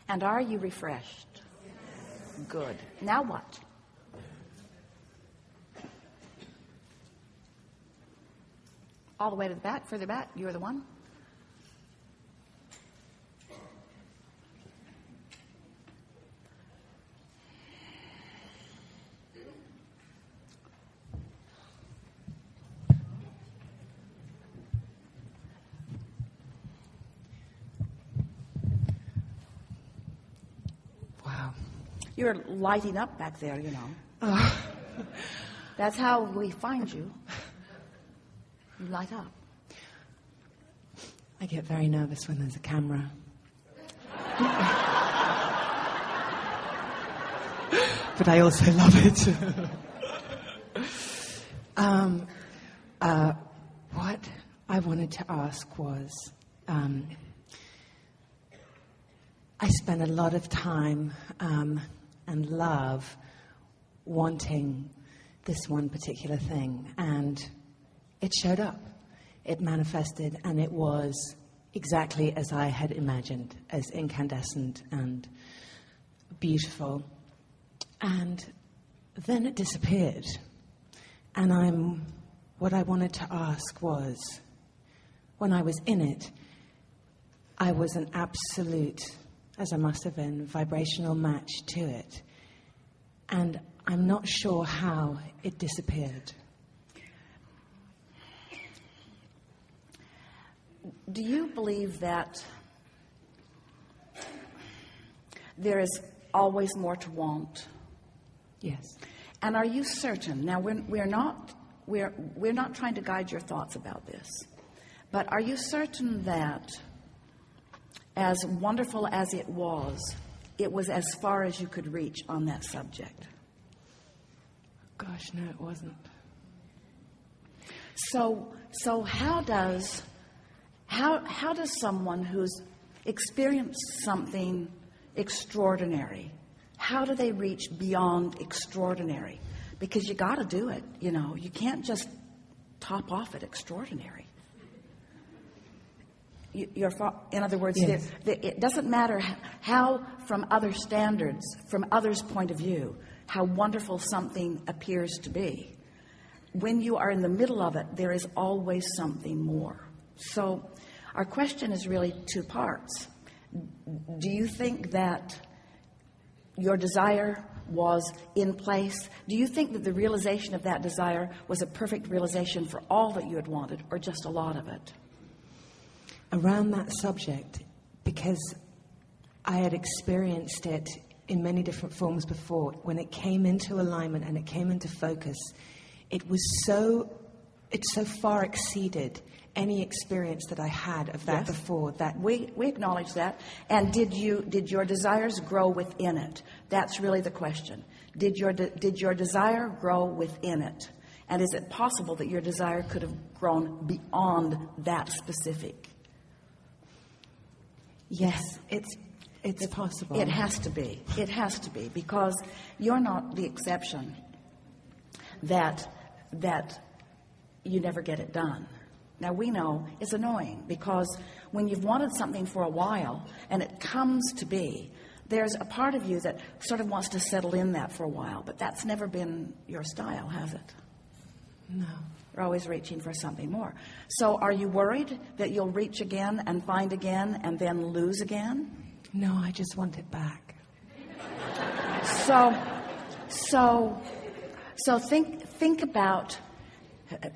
And are you refreshed? Good. Now what? All the way to the back, further back. You're the one. Wow. You're lighting up back there, you know. Oh. That's how we find you. You light up. I get very nervous when there's a camera. But I also love it. What I wanted to ask was, I spent a lot of time and love wanting this one particular thing, and it showed up. It manifested, and it was exactly as I had imagined, as incandescent and beautiful. And then it disappeared. And what I wanted to ask was, when I was in it, I was an absolute, as I must have been, vibrational match to it. And I'm not sure how it disappeared. Do you believe that there is always more to want? Yes. And are you certain? Now, we're not trying to guide your thoughts about this, but are you certain that, as wonderful as it was as far as you could reach on that subject? Gosh, no, it wasn't. So how does someone who's experienced something extraordinary, how do they reach beyond extraordinary? Because you got to do it, you know. You can't just top off at extraordinary. In other words, yes. It doesn't matter how, from other standards, from others' point of view, how wonderful something appears to be. When you are in the middle of it, there is always something more. So our question is really two parts. Do you think that your desire was in place? Do you think that the realization of that desire was a perfect realization for all that you had wanted, or just a lot of it? Around that subject, because I had experienced it in many different forms before, when it came into alignment and it came into focus, it so far exceeded any experience that I had of that before. That we acknowledge that. And did your desires grow within it? That's really the question. Did your desire grow within it? And is it possible that your desire could have grown beyond that specific? Yes, it's possible. It has to be. It has to be, because you're not the exception that you never get it done. Now, we know it's annoying, because when you've wanted something for a while and it comes to be, there's a part of you that sort of wants to settle in that for a while, but that's never been your style, has it? No. You're always reaching for something more. So are you worried that you'll reach again and find again and then lose again? No, I just want it back. So think about,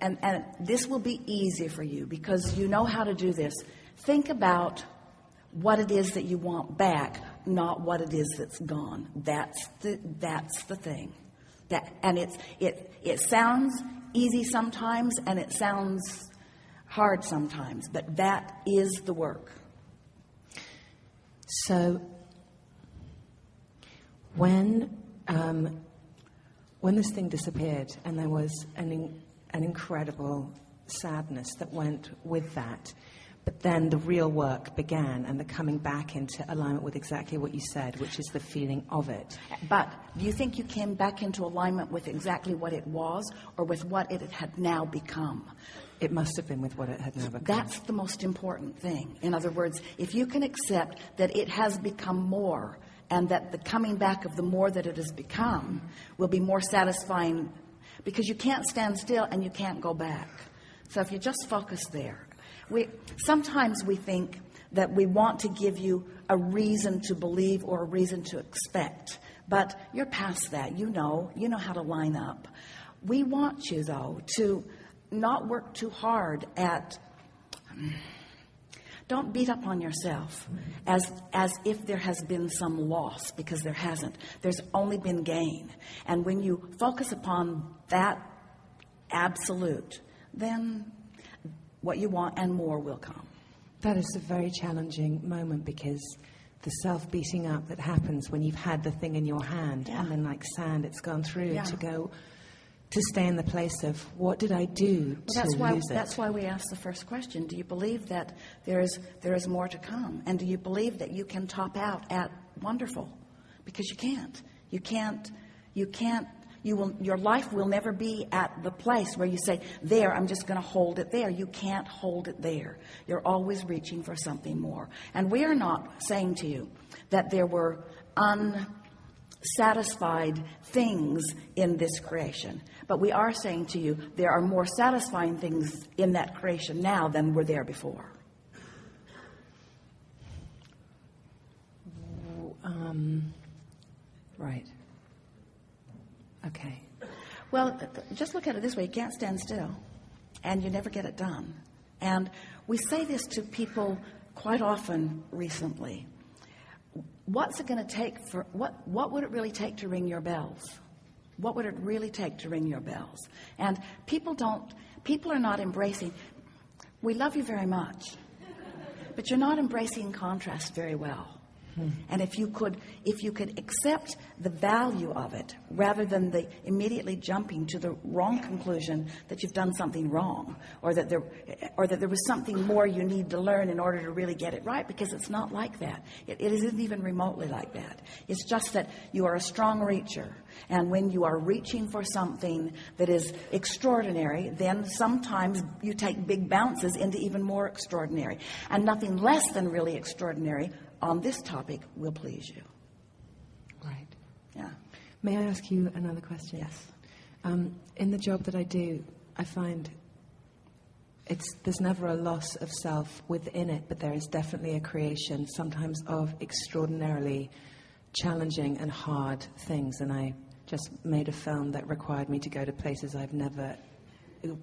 and this will be easy for you because you know how to do this. Think about what it is that you want back, not what it is that's gone. That's the thing. It sounds easy sometimes and it sounds hard sometimes, but that is the work. So when this thing disappeared, and there was an incredible sadness that went with that, But then the real work began, and the coming back into alignment with exactly what you said, which is the feeling of it. But do you think you came back into alignment with exactly what it was, or with what it had now become? It must have been with what it had now become. That's the most important thing. In other words, if you can accept that it has become more, and that the coming back of the more that it has become will be more satisfying, because you can't stand still and you can't go back. So if you just focus there. Sometimes we think that we want to give you a reason to believe or a reason to expect, but you're past that. You know how to line up. We want you, though, to not work too hard at... Don't beat up on yourself as if there has been some loss, because there hasn't. There's only been gain. And when you focus upon that absolute, then what you want and more will come. That is a very challenging moment, because the self-beating up that happens when you've had the thing in your hand, and then like sand, it's gone through, to stay in the place of, what did I do to lose it? That's why we asked the first question. Do you believe that there is more to come? And do you believe that you can top out at wonderful? Because you can't. Your life will never be at the place where you say, there, I'm just going to hold it there. You can't hold it there. You're always reaching for something more. And we are not saying to you that there were unsatisfied things in this creation. But we are saying to you, there are more satisfying things in that creation now than were there before. Right. Okay. Well, just look at it this way. You can't stand still, and you never get it done. And we say this to people quite often recently. What's it going to take for, what would it really take to ring your bells? What would it really take to ring your bells? And people are not embracing, we love you very much, but you're not embracing contrast very well. And if you could accept the value of it, rather than the immediately jumping to the wrong conclusion that you've done something wrong, or that there was something more you need to learn in order to really get it right, because it's not like that. It isn't even remotely like that. It's just that you are a strong reacher, and when you are reaching for something that is extraordinary, then sometimes you take big bounces into even more extraordinary, and nothing less than really extraordinary on this topic will please you. Right. Yeah. May I ask you another question? Yes. In the job that I do, I find there's never a loss of self within it, but there is definitely a creation, sometimes of extraordinarily challenging and hard things. And I just made a film that required me to go to places I've never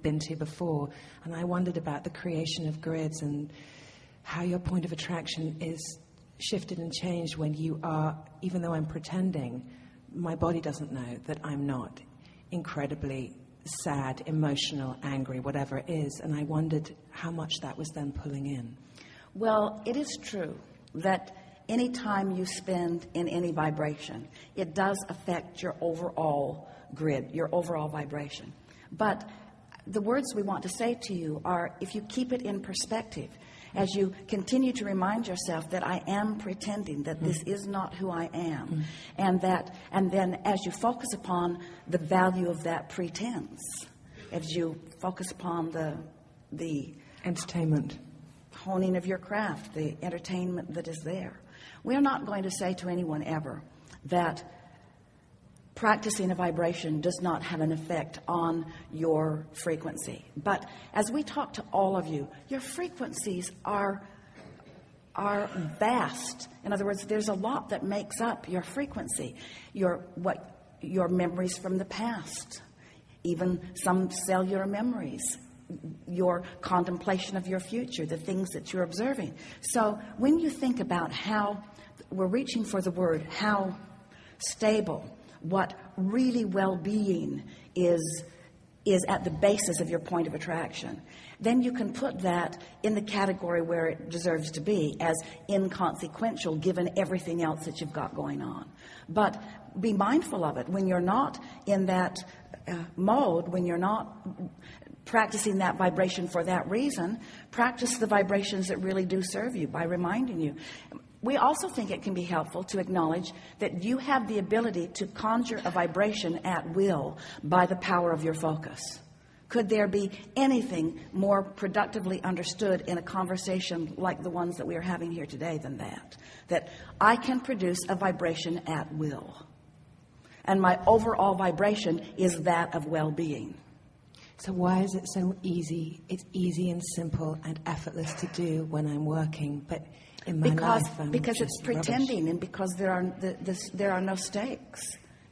been to before. And I wondered about the creation of grids and how your point of attraction is shifted and changed when you are, even though I'm pretending, my body doesn't know that I'm not incredibly sad, emotional, angry, whatever it is. And I wondered how much that was then pulling in. Well, it is true that any time you spend in any vibration, it does affect your overall grid, your overall vibration. But the words we want to say to you are, if you keep it in perspective, as you continue to remind yourself that I am pretending, that this is not who I am, and then as you focus upon the value of that pretense, as you focus upon the entertainment, honing of your craft, the entertainment that is there, we are not going to say to anyone ever that practicing a vibration does not have an effect on your frequency. But as we talk to all of you, your frequencies are vast. In other words, there's a lot that makes up your frequency. Your memories from the past, even some cellular memories, your contemplation of your future, the things that you're observing. So when you think about how we're reaching for the word, how stable, what really well-being is at the basis of your point of attraction, then you can put that in the category where it deserves to be, as inconsequential given everything else that you've got going on. But be mindful of it when you're not in that mode, when you're not practicing that vibration for that reason, practice the vibrations that really do serve you by reminding you. We also think it can be helpful to acknowledge that you have the ability to conjure a vibration at will by the power of your focus. Could there be anything more productively understood in a conversation like the ones that we are having here today than that? That I can produce a vibration at will. And my overall vibration is that of well-being. So why is it so easy? It's easy and simple and effortless to do when I'm working, but in my life I'm because just it's pretending, rubbish. and because there are no stakes.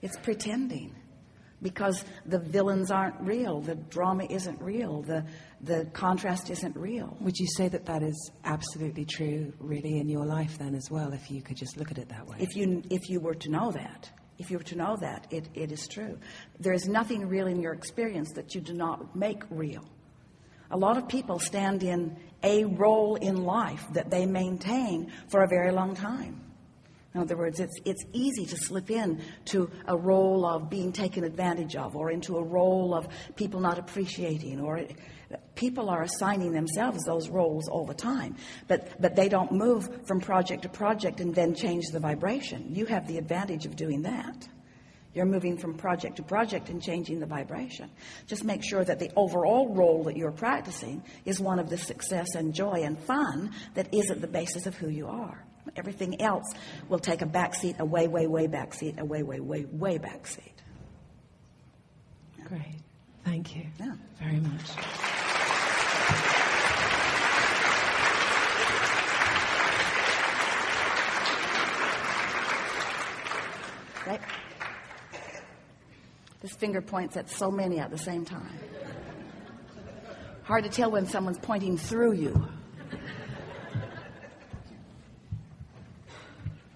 It's pretending. Because the villains aren't real, the drama isn't real, the contrast isn't real. Would you say that that is absolutely true, really, in your life then as well, if you could just look at it that way? If you were to know that, it is true. There is nothing real in your experience that you do not make real. A lot of people stand in a role in life that they maintain for a very long time. In other words, it's easy to slip in to a role of being taken advantage of, or into a role of people not appreciating, or people are assigning themselves those roles all the time, but they don't move from project to project and then change the vibration. You have the advantage of doing that. You're moving from project to project and changing the vibration. Just make sure that the overall role that you're practicing is one of the success and joy and fun that is at the basis of who you are. Everything else will take a backseat, a way backseat, a way backseat. Great. Thank you. Yeah. Very much. Right? This finger points at so many at the same time. Hard to tell when someone's pointing through you.